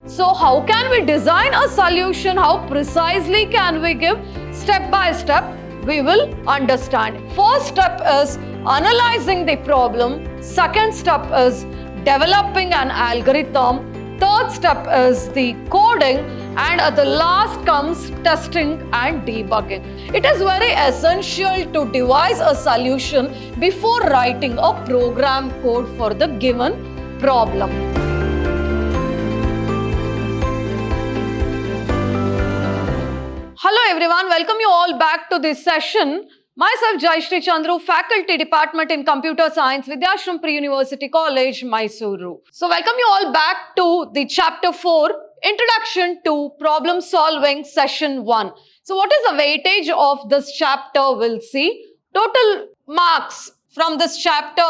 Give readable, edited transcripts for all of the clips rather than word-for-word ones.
So how can we design a solution? How precisely can we give step by step? We will understand. First step is analyzing the problem. Second step is developing an algorithm. Third step is the coding, and at the last comes testing and debugging. It is very essential to devise a solution before writing a program code for the given problem. Hello everyone, welcome you all back to this session. Myself Jayashree Chandru, Faculty Department in Computer Science, Vidyashram Pre-University College, Mysuru. So welcome you all back to the Chapter 4, Introduction to Problem Solving, Session 1. So what is the weightage of this chapter? We'll see. Total marks from this chapter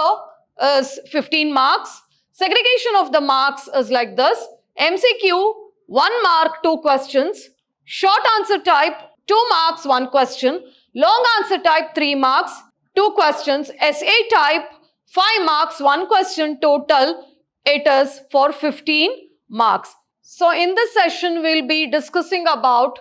is 15 marks. Segregation of the marks is like this. MCQ, 1 mark, 2 questions. Short answer type, 2 marks, 1 question. Long answer type, 3 marks, 2 questions. Essay type, 5 marks, 1 question. Total, it is for 15 marks. So in this session, we'll be discussing about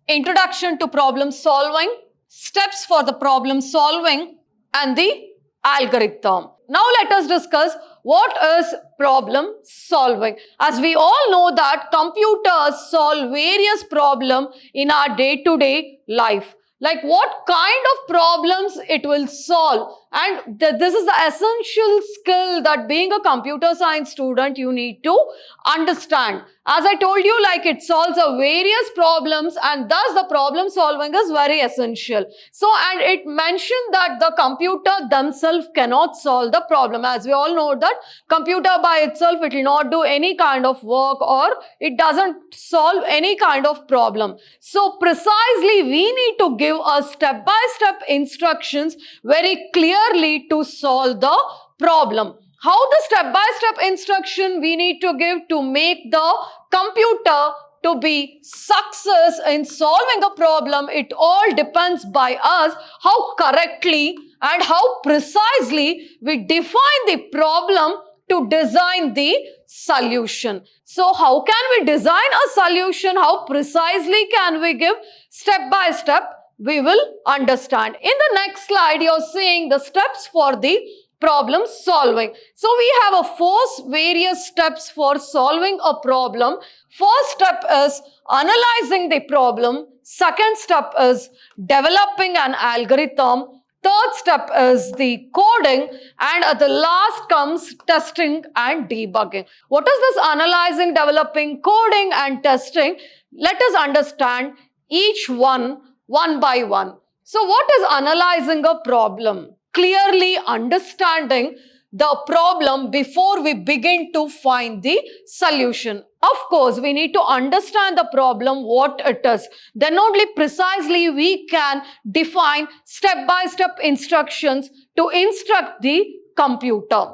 introduction to problem solving, steps for the problem solving, and the algorithm. Now let us discuss what is problem solving. As we all know that computers solve various problems in our day-to-day life. Like what kind of problems it will solve, and this is the essential skill that being a computer science student you need to understand. As I told you, like it solves a various problems, and thus the problem solving is very essential. So, and it mentioned that the computer themselves cannot solve the problem. As we all know that computer by itself, it will not do any kind of work, or it doesn't solve any kind of problem. So precisely we need to give a step-by-step instructions very clearly to solve the problem. How the step-by-step instruction we need to give to make the computer to be success in solving a problem, it all depends by us how correctly and how precisely we define the problem to design the solution. So how can we design a solution? How precisely can we give step by step? We will understand. In the next slide, you're seeing the steps for the problem solving. So we have a 4 various steps for solving a problem. First step is analyzing the problem. Second step is developing an algorithm. Third step is the coding, and at the last comes testing and debugging. What is this analyzing, developing, coding and testing? Let us understand each one by one. So what is analyzing a problem? Clearly understanding the problem before we begin to find the solution. Of course, we need to understand the problem, what it is. Then only precisely we can define step-by-step instructions to instruct the computer.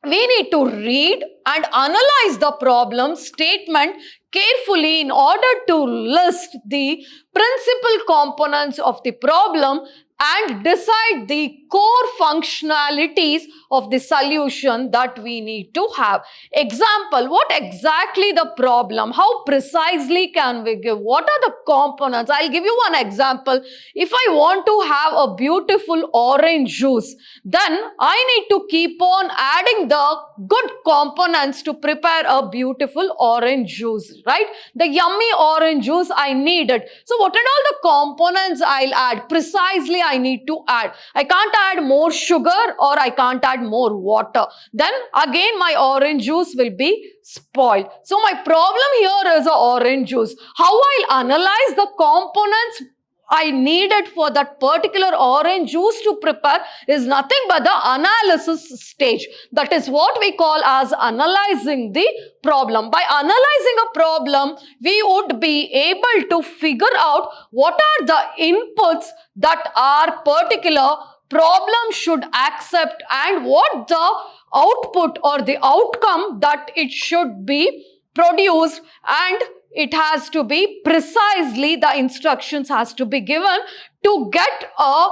We need to read and analyze the problem statement carefully in order to list the principal components of the problem and decide the core functionalities of the solution that we need to have. Example, what exactly the problem? How precisely can we give? What are the components? I'll give you one example. If I want to have a beautiful orange juice, then I need to keep on adding the good components to prepare a beautiful orange juice, right? The yummy orange juice, I need it. So what are all the components I'll add? Precisely I need to add. I can't add more sugar or I can't add more water. Then again my orange juice will be spoiled. So my problem here is a orange juice. How I'll analyze the components I needed for that particular orange juice to prepare is nothing but the analysis stage. That is what we call as analyzing the problem. By analyzing a problem, we would be able to figure out what are the inputs that our particular problem should accept and what the output or the outcome that it should be produced, and it has to be precisely, the instructions has to be given to get a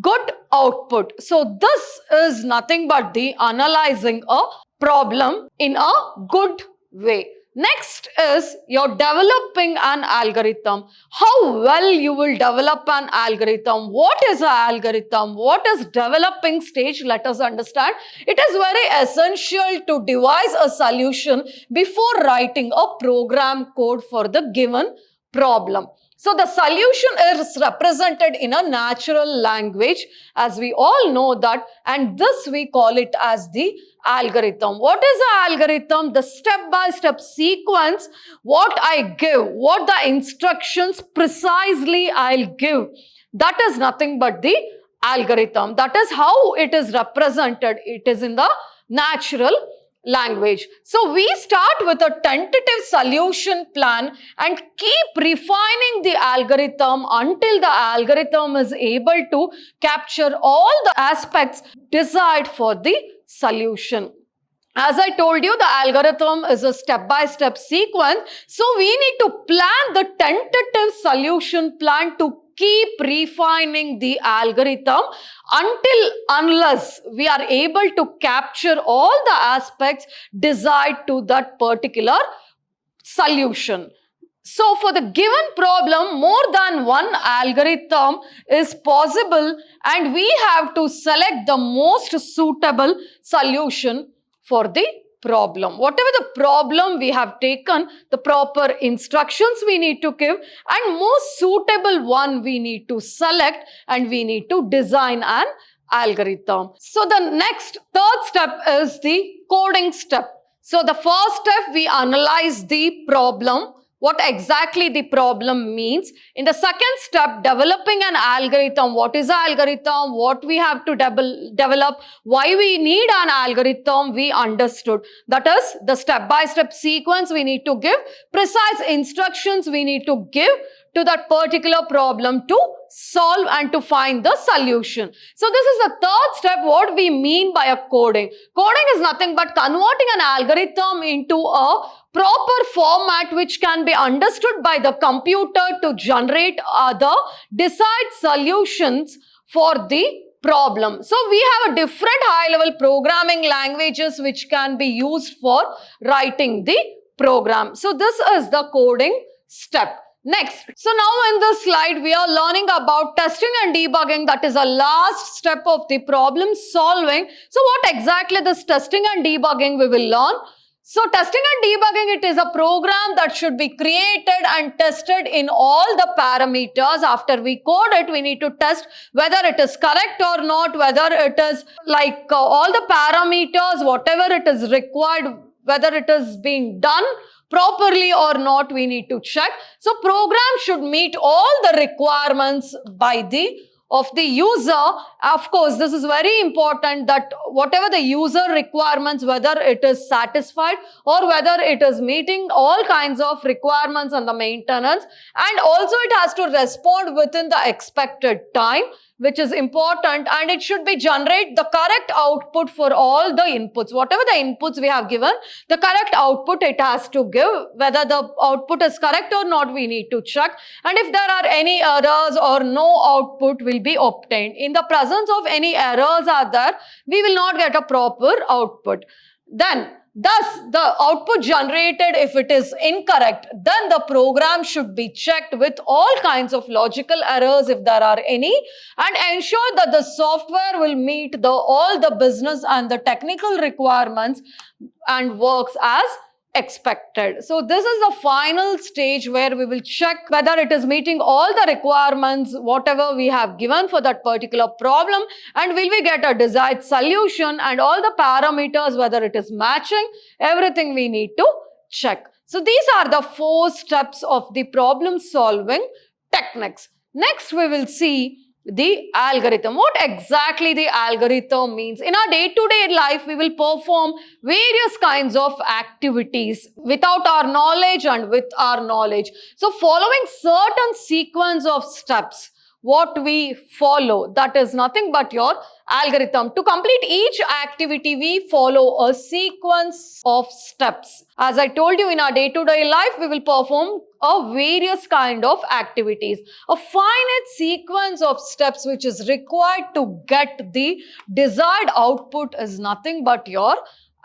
good output. So this is nothing but the analyzing a problem in a good way. Next is you're developing an algorithm. How well you will develop an algorithm. What is an algorithm? What is developing stage? Let us understand. It is very essential to devise a solution before writing a program code for the given problem. So the solution is represented in a natural language, as we all know that, and this we call it as the algorithm. What is an algorithm? The step-by-step sequence, what I give, what the instructions precisely I'll give. That is nothing but the algorithm. That is how it is represented. It is in the natural language. So we start with a tentative solution plan and keep refining the algorithm until the algorithm is able to capture all the aspects desired for the solution. As I told you, the algorithm is a step-by-step sequence. So we need to plan the tentative solution plan to keep refining the algorithm unless we are able to capture all the aspects desired to that particular solution. So for the given problem, more than one algorithm is possible and we have to select the most suitable solution for the problem. Whatever the problem we have taken, the proper instructions we need to give and most suitable one we need to select and we need to design an algorithm. So the next third step is the coding step. So the first step, we analyze the problem, what exactly the problem means. In the second step, developing an algorithm. What is an algorithm? What we have to develop? Why we need an algorithm? We understood. That is the step-by-step sequence we need to give. Precise instructions we need to give to that particular problem to solve and to find the solution. So this is the third step, what we mean by a coding. Coding is nothing but converting an algorithm into a proper format which can be understood by the computer to generate other desired solutions for the problem. So we have a different high-level programming languages which can be used for writing the program. So this is the coding step. Next, so now in this slide, we are learning about testing and debugging. That is a last step of the problem solving. So what exactly this testing and debugging we will learn? So testing and debugging, it is a program that should be created and tested in all the parameters. After we code it, we need to test whether it is correct or not, whether it is like all the parameters, whatever it is required, whether it is being done properly or not, we need to check. So program should meet all the requirements of the user. Of course, this is very important that whatever the user requirements, whether it is satisfied or whether it is meeting all kinds of requirements on the maintenance, and also it has to respond within the expected time, which is important, and it should be generate the correct output for all the inputs. Whatever the inputs we have given, the correct output it has to give. Whether the output is correct or not, we need to check. And if there are any errors or no output will be obtained. In the presence of any errors are there, we will not get a proper output. Thus, the output generated, if it is incorrect, then the program should be checked with all kinds of logical errors if there are any, and ensure that the software will meet all the business and the technical requirements and works as expected. So this is the final stage where we will check whether it is meeting all the requirements, whatever we have given for that particular problem, and will we get a desired solution, and all the parameters, whether it is matching, everything we need to check. So these are the 4 steps of the problem solving techniques. Next, we will see the algorithm. What exactly the algorithm means? In our day-to-day life, we will perform various kinds of activities without our knowledge and with our knowledge. So following certain sequence of steps, what we follow, that is nothing but your algorithm. To complete each activity, we follow a sequence of steps. As I told you, in our day-to-day life, we will perform various kind of activities. A finite sequence of steps which is required to get the desired output is nothing but your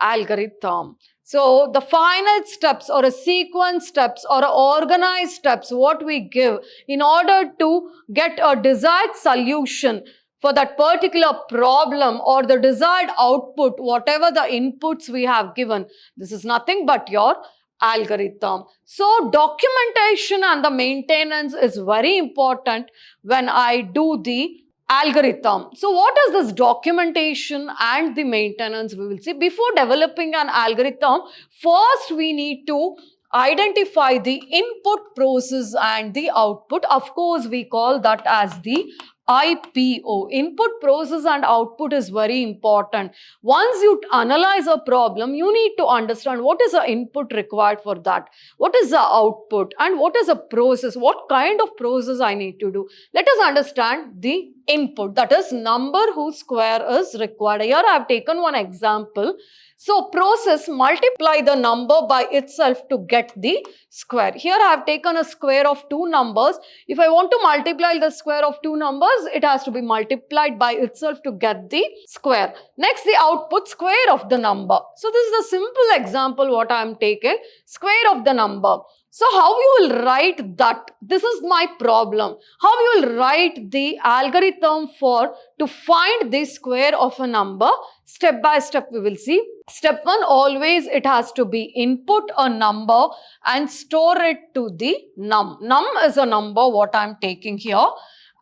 algorithm. So the finite steps or a sequence steps or a organized steps what we give in order to get a desired solution for that particular problem or the desired output, whatever the inputs we have given. This is nothing but your algorithm. So documentation and the maintenance is very important when I do the algorithm. So what is this documentation and the maintenance? We will see. Before developing an algorithm, first we need to identify the input process and the output. Of course, we call that as the IPO. Input process and output is very important. Once you analyze a problem, you need to understand what is the input required for that, what is the output, and what is the process, what kind of process I need to do. Let us understand the input, that is number whose square is required. Here I have taken one example. So process multiply the number by itself to get the square. Here I have taken a square of two numbers. If I want to multiply the square of two numbers, it has to be multiplied by itself to get the square. Next, the output square of the number. So this is a simple example what I am taking, square of the number. So how you will write that? This is my problem. How you will write the algorithm to find the square of a number? Step by step we will see. Step 1, always it has to be input a number and store it to the num. Num is a number what I am taking here.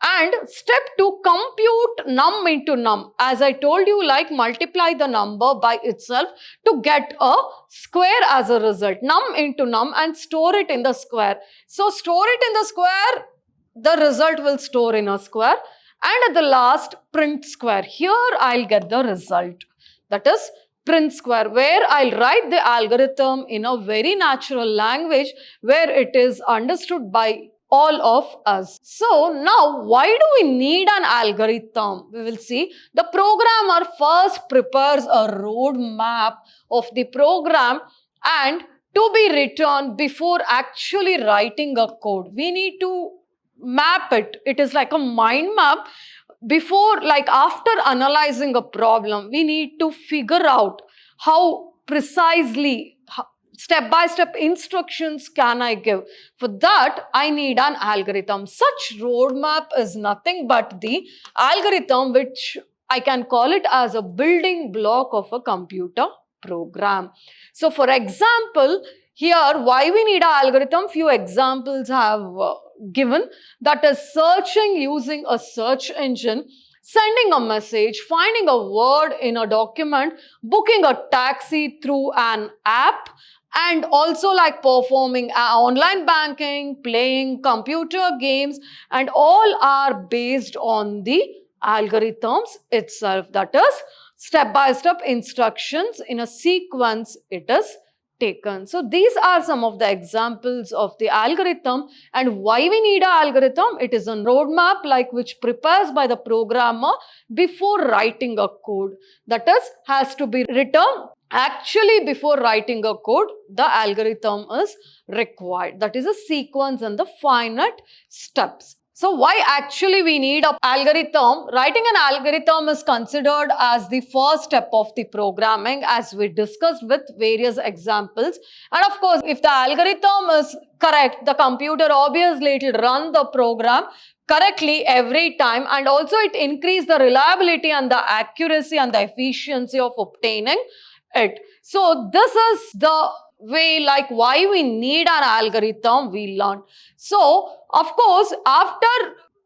And step 2, compute num into num. As I told you, like multiply the number by itself to get a square as a result. Num into num and store it in the square. So store it in the square, the result will store in a square. And at the last, print square. Here I'll get the result. That is print square, where I'll write the algorithm in a very natural language where it is understood by all of us. So now, why do we need an algorithm? We will see. The programmer first prepares a roadmap of the program and to be written before actually writing a code. We need to map it. It is like a mind map. Before, like after analyzing a problem, we need to figure out how precisely, step-by-step instructions can I give. For that, I need an algorithm. Such roadmap is nothing but the algorithm, which I can call it as a building block of a computer program. So for example, here why we need an algorithm, few examples have given, that is searching using a search engine, sending a message, finding a word in a document, booking a taxi through an app, and also like performing online banking, playing computer games, and all are based on the algorithms itself. That is step-by-step instructions in a sequence it is taken. So these are some of the examples of the algorithm, and why we need an algorithm. It is a roadmap like which prepares by the programmer before writing a code. That is, has to be written actually before writing a code. The algorithm is required. That is a sequence and the finite steps. So why actually we need an algorithm? Writing an algorithm is considered as the first step of the programming, as we discussed with various examples. And of course, if the algorithm is correct, the computer obviously it will run the program correctly every time, and also it increases the reliability and the accuracy and the efficiency of obtaining it. So this is the way like why we need an algorithm we learned. So of course, after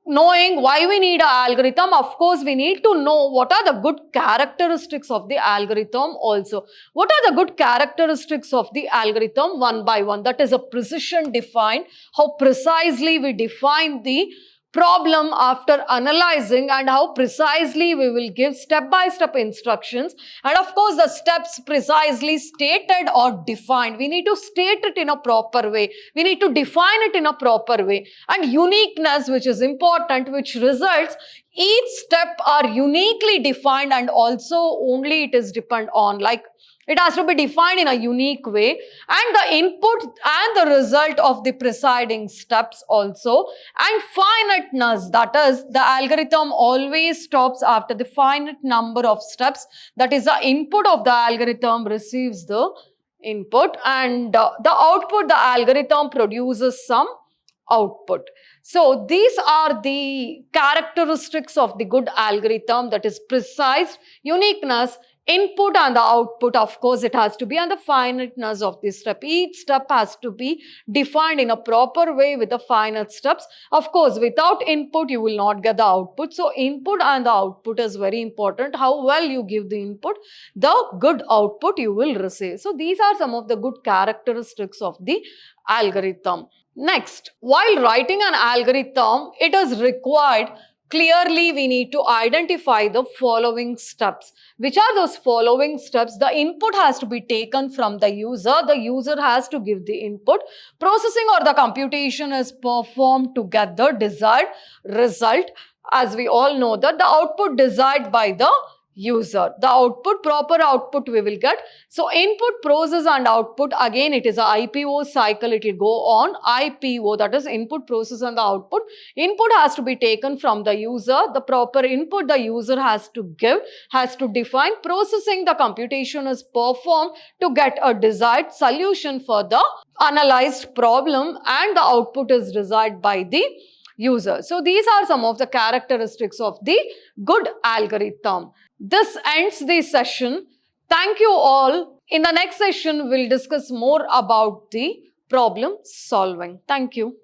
knowing why we need an algorithm, of course we need to know what are the good characteristics of the algorithm also. What are the good characteristics of the algorithm one by one? That is a precision defined, how precisely we define the problem after analyzing, and how precisely we will give step-by-step instructions, and of course the steps precisely stated or defined. We need to state it in a proper way. We need to define it in a proper way. And uniqueness, which is important, which results each step are uniquely defined, and also only it is depend on, like it has to be defined in a unique way, and the input and the result of the preceding steps also. And finiteness, that is the algorithm always stops after the finite number of steps. That is the input of the algorithm receives the input, and the output, the algorithm produces some output. So these are the characteristics of the good algorithm, that is precise, uniqueness, input and the output. Of course, it has to be, and the finiteness of this step. Each step has to be defined in a proper way with the finite steps. Of course, without input, you will not get the output. So input and the output is very important. How well you give the input, the good output you will receive. So these are some of the good characteristics of the algorithm. Next, while writing an algorithm, it is required, clearly we need to identify the following steps. Which are those following steps? The input has to be taken from the user has to give the input, processing or the computation is performed to get the desired result. As we all know that the output desired by the user, the output, proper output we will get. So input, process and output, again it is a IPO cycle, it will go on. IPO, that is input, process and the output. Input has to be taken from the user, the proper input the user has to give, has to define. Processing, the computation is performed to get a desired solution for the analyzed problem, and the output is desired by the user. So these are some of the characteristics of the good algorithm. This ends the session. Thank you all. In the next session, we'll discuss more about the problem solving. Thank you.